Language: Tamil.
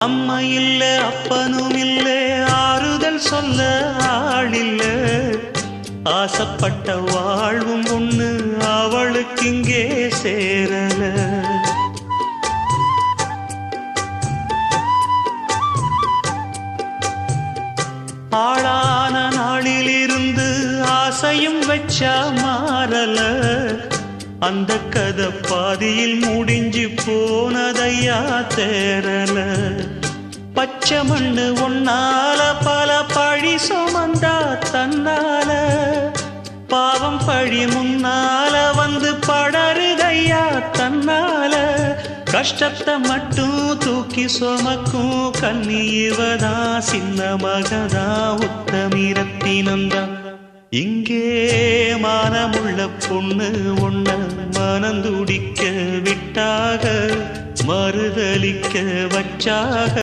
அம்மா இல்ல அப்பனும் இல்ல ஆறுதல் சொல்ல ஆளில்ல ஆசைப்பட்ட வாழ்வும் ஒண்ணு அவளுக்கு இங்கே சேரல ஆளான நாளிலிருந்து ஆசையும் வச்சா மாறல அந்த கதை பாதியில் முடிஞ்சு போனதையா தேரல பச்சை மண்ணு ஒன்னால பல பழி சுமந்தா தன்னால பாவம் பழி முன்னால வந்து படருதையா தன்னால கஷ்டத்தை மட்டும் தூக்கி சுமக்கும் கண்ணி இவதா சின்ன மகதா உத்தமிரத்தினந்தா இங்கே மானமுள்ள பொண்ணு ஒண்ண மனந்துடிக்க விட்டாக மறுதலிக்க வச்சாக